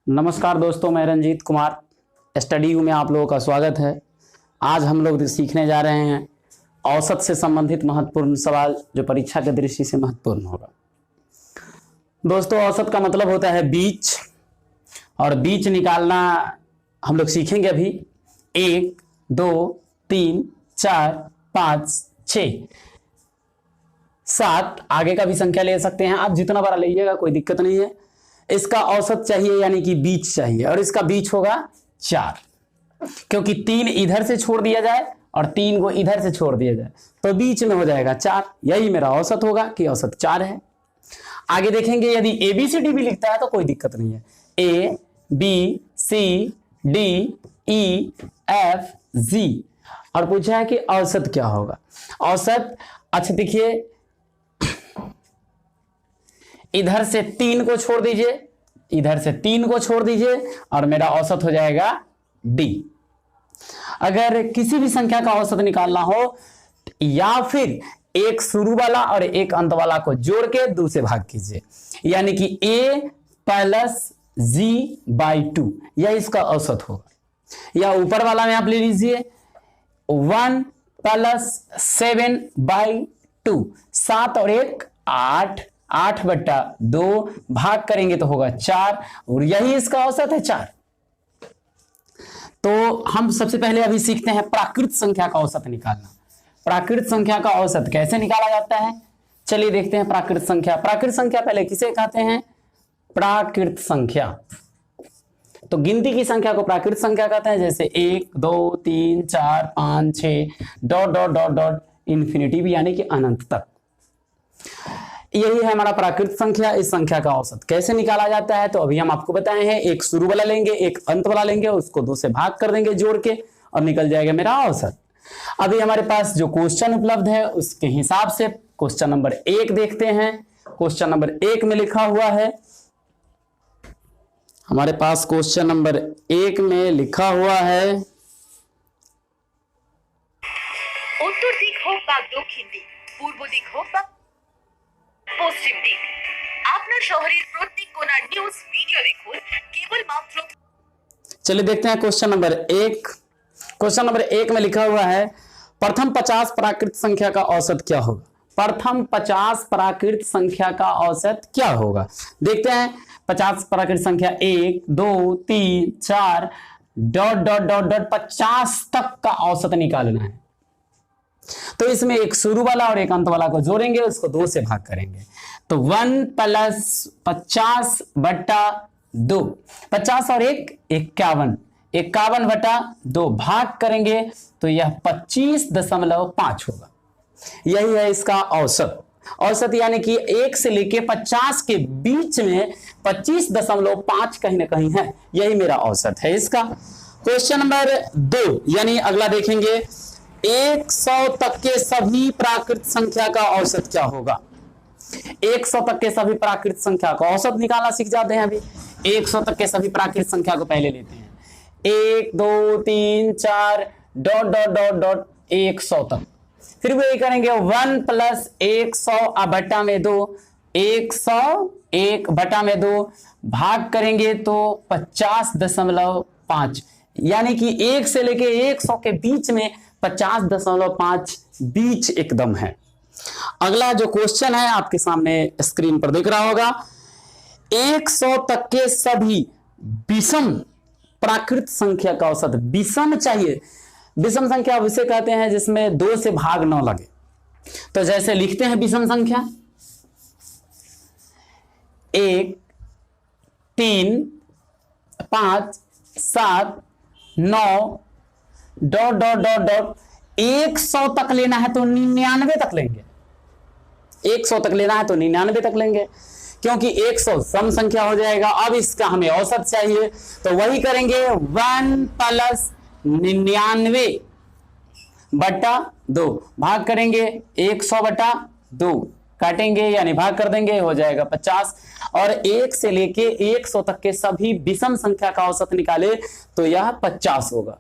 नमस्कार दोस्तों, मैं रंजीत कुमार स्टडी में आप लोगों का स्वागत है। आज हम लोग सीखने जा रहे हैं औसत से संबंधित महत्वपूर्ण सवाल जो परीक्षा की दृष्टि से महत्वपूर्ण होगा। दोस्तों, औसत का मतलब होता है बीच, और बीच निकालना हम लोग सीखेंगे अभी। 1, 2, 3, 4, 5, 6, 7 आगे का भी संख्या ले सकते हैं आप, जितना बड़ा लीजिएगा कोई दिक्कत नहीं है। इसका औसत चाहिए यानी कि बीच चाहिए, और इसका बीच होगा 4, क्योंकि 3 इधर से छोड़ दिया जाए और 3 को इधर से छोड़ दिया जाए तो बीच में हो जाएगा 4। यही मेरा औसत होगा कि औसत 4 है। आगे देखेंगे, यदि ABCD भी लिखता है तो कोई दिक्कत नहीं है। A B C D E F G, और पूछा है कि औसत क्या होगा। औसत, अच्छा देखिए, इधर से 3 को छोड़ दीजिए, इधर से 3 को छोड़ दीजिए, और मेरा औसत हो जाएगा D। अगर किसी भी संख्या का औसत निकालना हो, या फिर एक शुरू वाला और एक अंत वाला को जोड़ के 2 से भाग कीजिए, यानी कि A प्लस G/2, यह इसका औसत होगा। या ऊपर वाला में आप ले लीजिए 1 प्लस 7/2, 7 और 1 8, 8/2 भाग करेंगे तो होगा 4, और यही इसका औसत है 4। तो हम सबसे पहले अभी सीखते हैं प्राकृत संख्या का औसत निकालना। प्राकृत संख्या का औसत कैसे निकाला जाता है, चलिए देखते हैं। प्राकृत संख्या, प्राकृत संख्या पहले किसे कहते हैं? प्राकृत संख्या। तो गिनती की संख्या को प्राकृत संख्या कहते हैं, जैसे 1 2 3 4 5 6 dot dot dot dot infinity भी, यानी कि अनंत तक। यही है हमारा प्राकृत संख्या। इस संख्या का औसत कैसे निकाला जाता है, तो अभी हम आपको बताए हैं। एक शुरू वाला लेंगे, एक अंत वाला लेंगे, उसको 2 से भाग कर देंगे जोड़ के, और निकल जाएगा मेरा औसत। अभी हमारे पास जो क्वेश्चन उपलब्ध है उसके हिसाब से क्वेश्चन नंबर 1 देखते हैं। क्वेश्चन नंबर 1 में लिखा हुआ है, हमारे पास क्वेश्चन नंबर 1 में लिखा हुआ है, उत्तर दिक হোক বা দক্ষিণ দিক, পূর্ব দিক হোক বা পশ্চিম দিক, আপনার শহরের প্রত্যেক কোণার নিউজ ভিডিও দেখুন কেবলমাত্র। चलिए देखते हैं क्वेश्चन नंबर 1। क्वेश्चन नंबर 1 में लिखा हुआ है, प्रथम 50 प्राकृत संख्या का औसत क्या होगा। प्रथम 50 प्राकृत संख्या का औसत क्या होगा, देखते हैं। 50 प्राकृत संख्या 1 2 3 4 डॉट डॉट डॉट डॉट 50 तक का औसत निकालना है। तो इसमें एक शुरू वाला और एक अंत वाला को जोड़ेंगे, उसको 2 से भाग करेंगे, तो 1 प्लस 50/2, 50 और 1 51, 51/2 भाग करेंगे तो यह 25.5 होगा। यही है इसका औसत। औसत यानी कि 1 से लेके 50 के बीच में 25.5 कहीं ना कहीं है, यही मेरा औसत है इसका। क्वेश्चन नंबर 2, यानी अगला देखेंगे, 100 तक के सभी प्राकृत संख्या का औसत क्या होगा। 100 तक के सभी प्राकृत संख्या का औसत निकालना सीख जाते हैं। अभी 100 तक के सभी प्राकृत संख्या को पहले लेते हैं। 1 2 3 4 डॉट डॉट डॉट डॉट 100 तक, फिर वही करेंगे 1 प्लस 100/2, 100 1/2 भाग करेंगे तो 50.5, यानी कि 1 से लेके 100 के बीच में 50.5 बीच एकदम है। अगला जो क्वेश्चन है आपके सामने स्क्रीन पर दिख रहा होगा, 100 तक के सभी विषम प्राकृत संख्या का औसत। विषम चाहिए, विषम संख्या उसे कहते हैं जिसमें 2 से भाग न लगे। तो जैसे लिखते हैं विषम संख्या, 1 3 5 7 9 डॉट डॉट डॉट डॉट 100 तक लेना है तो 99 तक लेंगे। 100 तक लेना है तो 99 तक लेंगे, क्योंकि 100 सम संख्या हो जाएगा। अब इसका हमें औसत चाहिए, तो वही करेंगे 1 प्लस 99/2 भाग करेंगे 100/2, काटेंगे यानी भाग कर देंगे, हो जाएगा 50। और 1 से लेके 100 तक के सभी विषम संख्या का औसत निकाले तो यह 50 होगा।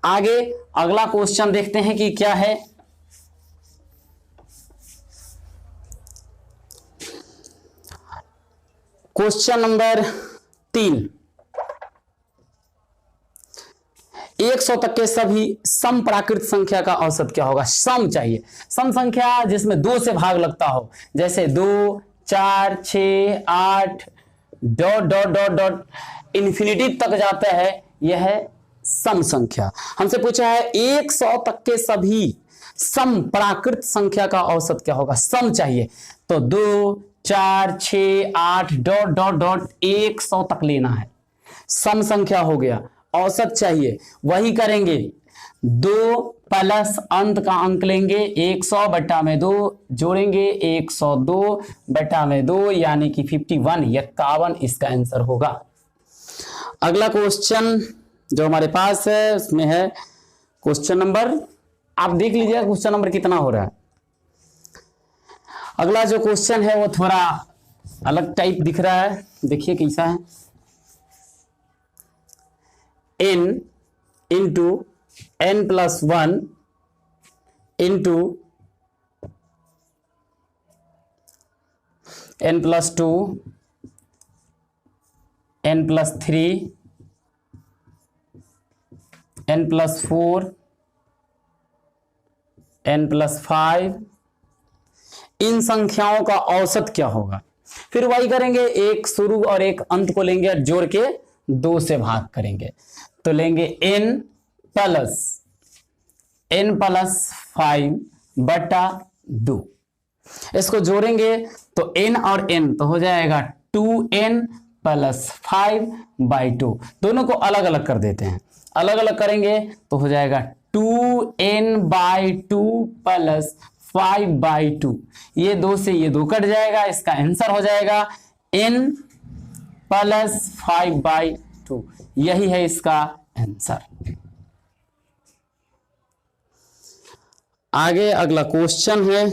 आगे अगला क्वेश्चन देखते हैं कि क्या है। Question number 3। 100 तक के सभी सम प्राकृत संख्या का औसत क्या होगा? सम चाहिए, सम संख्या जिसमें 2 से भाग लगता हो, जैसे 2, 4, 6, 8 dot dot dot dot infinity तक जाता है, यह है सम संख्या। हमसे पूछा है 100 तक के सभी सम प्राकृत संख्या का औसत क्या होगा? सम चाहिए, तो 2, 4, 6, 8 डॉट डॉट डॉट 100 तक लेना है, सम संख्या हो गया। औसत चाहिए, वही करेंगे, 2 प्लस अंत का अंक लेंगे 100 बटा में 2 जोड़ेंगे 102 बटा में 2 यानी कि 51 इसका आंसर होगा। अगला क्वेश्चन जो हमारे पास है उसमें है क्वेश्चन नंबर, आप देख लीजिए क्वेश्चन नंबर कितना हो रहा है। अगला जो क्वेश्चन है वो थोड़ा अलग टाइप दिख रहा है, देखिए कैसा है। n into n+1 into n+2 n+3 n+4 n+5, इन संख्याओं का औसत क्या होगा? फिर वही करेंगे, एक शुरू और एक अंत को लेंगे और जोड़ के 2 से भाग करेंगे, तो लेंगे n+5 बटा 2, इसको जोड़ेंगे तो n और n तो हो जाएगा 2n+5/2। दोनों को अलग अलग कर देते हैं, अलग अलग करेंगे तो हो जाएगा 2n/2 + 5/2, ये 2 से ये 2 कट जाएगा, इसका आंसर हो जाएगा n+5/2, यही है इसका आंसर। आगे अगला क्वेश्चन है,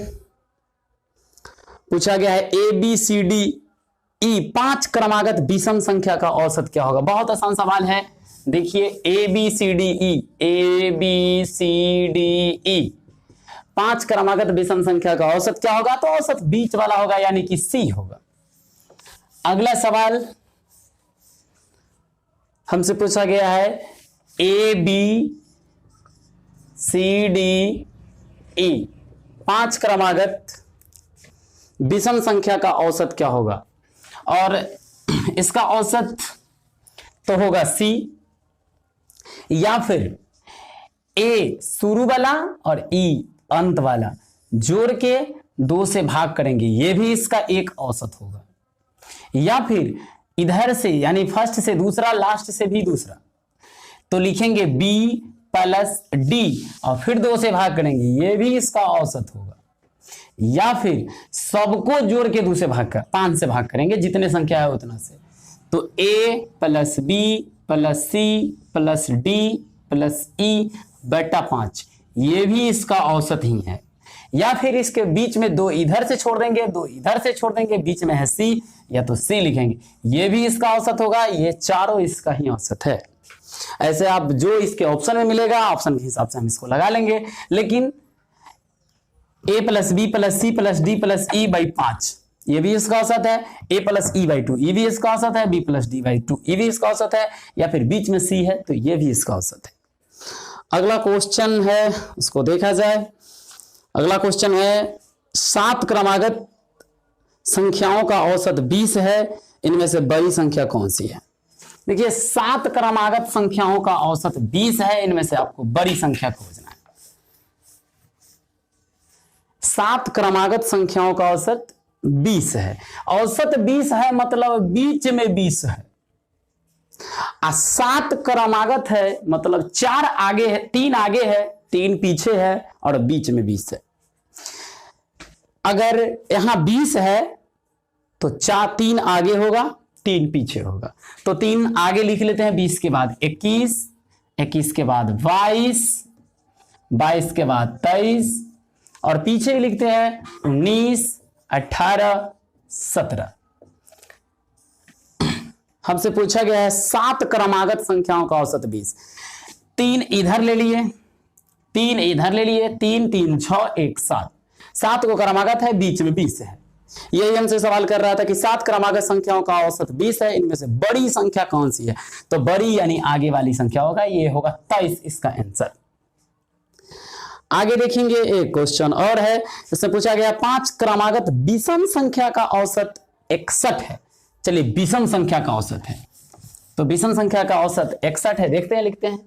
पूछा गया है ABCDE 5 क्रमागत विषम संख्या का औसत क्या होगा? बहुत आसान सवाल है, देखिए ABCDE 5 क्रमागत विषम संख्या का औसत क्या होगा? तो औसत बीच वाला होगा यानी कि C होगा। अगला सवाल हमसे पूछा गया है ABCDE 5 क्रमागत विषम संख्या का औसत क्या होगा? और इसका औसत तो होगा C, या फिर A शुरू वाला और E अंत वाला जोड़ के 2 से भाग करेंगे, ये भी इसका एक औसत होगा, या फिर इधर से यानी फर्स्ट से दूसरा, लास्ट से भी दूसरा, तो लिखेंगे B + D और फिर 2 से भाग करेंगे, ये भी इसका औसत होगा, या फिर सबको जोड़ के 2 से भाग कर 5 से भाग करेंगे, जितने संख्या है उतना से, तो A + B + C + D + E बटा 5, ये भी इसका औसत ही है। या फिर इसके बीच में 2 इधर से छोड़ देंगे, 2 इधर से छोड़ देंगे, बीच में है C, या तो C लिखेंगे, ये भी इसका औसत होगा, ये चारों इसका ही औसत है। ऐसे आप जो इसके ऑप्शन में मिलेगा ऑप्शन के हिसाब से हम इसको लगा लेंगे, लेकिन A + B + C + D + E/5 ये भी इसका औसत है, A + E/2 ये भी इसका औसत है, B + D/2 ये भी इसका औसत है, या फिर बीच में C है तो ये भी इसका औसत है। अगला क्वेश्चन है उसको देखा जाए। अगला क्वेश्चन है 7 क्रमागत संख्याओं का औसत 20 है, इनमें से बड़ी संख्या कौन सी है? देखिए 7 क्रमागत संख्याओं का औसत 20 है, इनमें से आपको बड़ी संख्या खोजना है। 7 क्रमागत संख्याओं का औसत 20 है, औसत 20 है मतलब बीच में 20 है, 7 क्रमागत है मतलब 4 आगे है, 3 आगे है, 3 पीछे है और बीच में 20 है। अगर यहां 20 है तो 3 आगे होगा, 3 पीछे होगा, तो 3 आगे लिख लेते हैं, 20 के बाद 21, 21 के बाद 22, 22 के बाद 23 और पीछे लिखते हैं 19, 18, 17। हमसे पूछा गया है 7 क्रमागत संख्याओं का औसत 20, 3 इधर ले लिए, 3 इधर ले लिए, 3 3 6 1 7, 7 को क्रमागत है, बीच में 20 है, यही हमसे सवाल कर रहा था कि 7 क्रमागत संख्याओं का औसत 20 है, इनमें से बड़ी संख्या कौन सी है? तो बड़ी यानी आगे वाली संख्या होगा, ये होगा 23 इसका आंसर। आगे देखेंगे एक क्वेश्चन और है, इसमें पूछा गया 5 क्रमागत विषम संख्या का औसत 61 है। चलिए विषम संख्या का औसत है, तो विषम संख्या का औसत 61 है, देखते हैं लिखते हैं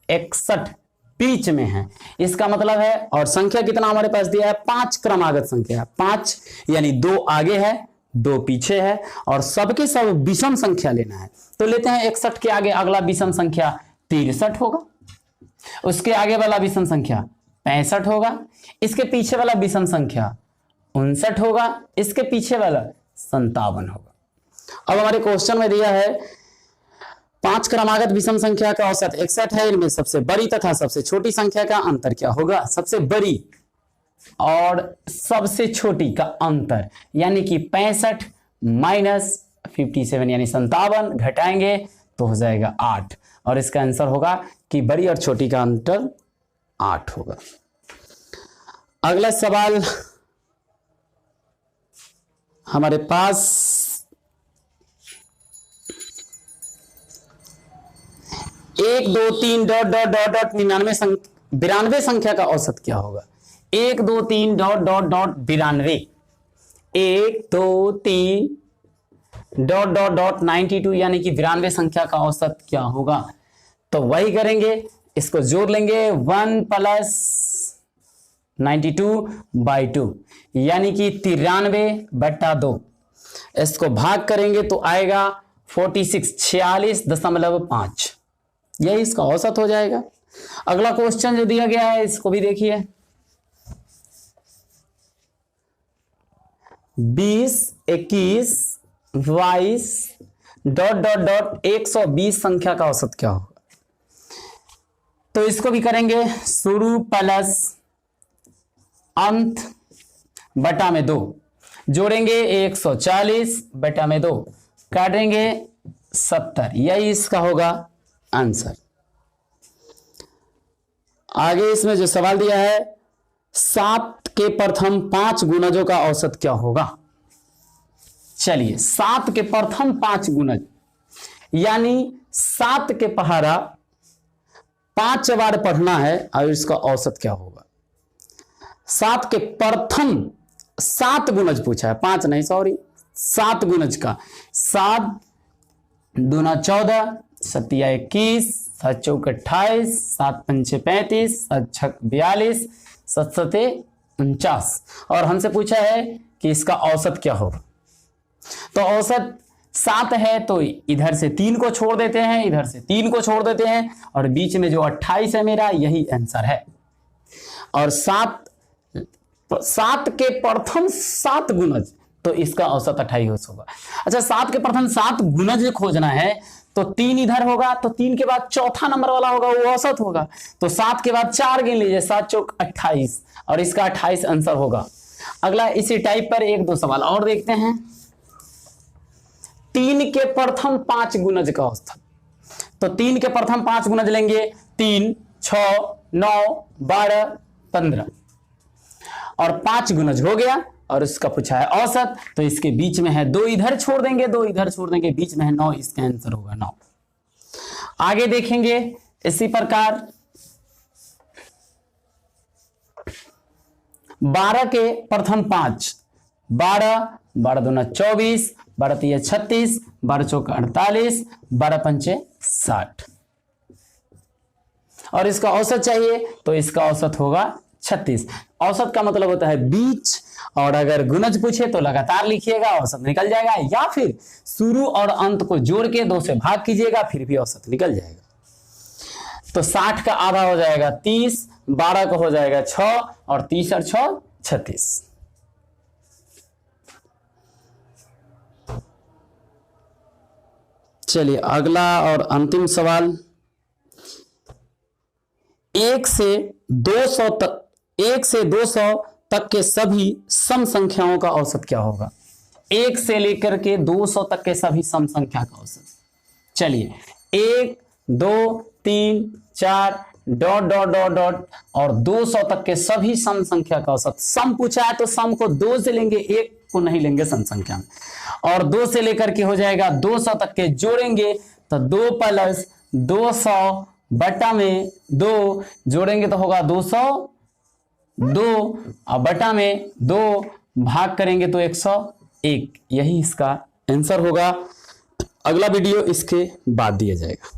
61 बीच में है, इसका मतलब है, और संख्या कितना हमारे पास दिया है 5 क्रमागत संख्या, 5 यानी 2 आगे है 2 पीछे है, और सबके सब विषम संख्या लेना है। तो लेते हैं 61 के आगे अगला विषम संख्या 63 होगा, उसके आगे वाला विषम संख्या 65 होगा, इसके पीछे वाला विषम संख्या 59 होगा, इसके पीछे वाला 57 होगा। अब हमारे क्वेश्चन में दिया है 5 क्रमागत विषम संख्या का औसत 61 है, इनमें सबसे बड़ी तथा सबसे छोटी संख्या का अंतर क्या होगा? सबसे बड़ी और सबसे छोटी का अंतर यानी कि 65 माइनस 57 यानी 57 घटाएंगे तो हो जाएगा 8, और इसका आंसर होगा कि बड़ी और छोटी का अंतर 8 होगा। अगला सवाल हमारे पास 1 2 3 डॉट डॉट डॉट डॉट 92 संख्या का औसत क्या होगा? 1 2 3 dot dot dot 92, 1 2 3 dot dot dot 92 यानी कि 92 संख्या का औसत क्या होगा? तो वही करेंगे, इसको जोड़ लेंगे 1 प्लस 92/2 यानी कि 93/2, इसको भाग करेंगे तो आएगा 46.5, यही इसका औसत हो जाएगा। अगला क्वेश्चन जो दिया गया है इसको भी देखिए, 20 21 22 डॉट डॉट डॉट 120 संख्या का औसत क्या होगा? तो इसको भी करेंगे शुरू प्लस अंत बटा में 2, जोड़ेंगे 140/2, काटेंगे 70, यही इसका होगा आंसर। आगे इसमें जो सवाल दिया है 7 के प्रथम 5 गुणजों का औसत क्या होगा? चलिए 7 के प्रथम 5 गुणज यानी 7 के पहाड़ा 5 बार पढ़ना है और इसका औसत क्या होगा? 7 के प्रथम 7 गुणज पूछा है, 5 नहीं सॉरी, 7 गुणज का 7 दूना 14, 7 या 21, 7 चौक 28, 7 पंचे 35, 7 छक 42, 7 सते 49, और हमसे पूछा है कि इसका औसत क्या होगा। तो औसत 7 है तो इधर से 3 को छोड़ देते हैं, इधर से 3 को छोड़ देते हैं, और बीच में जो 28 है मेरा यही आंसर है। और 7 के प्रथम 7 गुणज तो इसका औसत 28 होगा। अच्छा 7 के प्रथम 7 गुणज खोजना है तो 3 इधर होगा, तो 3 के बाद चौथा नंबर वाला होगा वो औसत होगा, तो 7 के बाद 4 गिन लीजिए, 7 चौक 28, और इसका 28 आंसर होगा। अगला इसी टाइप पर 1-2 सवाल और देखते हैं। 3 के प्रथम 5 गुणज का औसत, तो 3 के प्रथम 5 गुणज लेंगे, 3 6 9 12 15, और 5 गुणज हो गया, और इसका पूछा है औसत, तो इसके बीच में है 2 इधर छोड़ देंगे, 2 इधर छोड़ देंगे, बीच में है 9, इसका आंसर होगा 9। आगे देखेंगे इसी प्रकार 12 के प्रथम 5, 12 12 दूना 24, 12 तिया 36, 12 चौका 48, 12 पंचे 60, और इसका औसत चाहिए तो इसका औसत होगा 36। औसत का मतलब होता है बीच, और अगर गुणज पूछे तो लगातार लिखिएगा, औसत निकल जाएगा, या फिर शुरू और अंत को जोड़ के 2 से भाग कीजिएगा फिर भी औसत निकल जाएगा। तो 60 का आधा हो जाएगा 30, 12 का हो जाएगा 6, और 30 और 6 36। चलिए अगला और अंतिम सवाल, 1 से 200 तक के सभी सम संख्याओं का औसत क्या होगा? 1 से लेकर के 200 तक के सभी सम संख्या का औसत। चलिए 1 2 3 4 डॉट डॉट डॉट डॉट और 200 तक के सभी सम संख्या का औसत। सम पूछा है तो सम को 2 से लेंगे, 1 को नहीं लेंगे सम संख्या में। और 2 से लेकर के हो जाएगा 200 तक के जोड़ेंगे तो 2 प्लस 200 बटा में 2 जोड़ेंगे तो होगा 202 और बटा में 2 भाग करेंगे तो 101। यही इसका आंसर होगा। अगला वीडियो इसके बाद दिया जाएगा।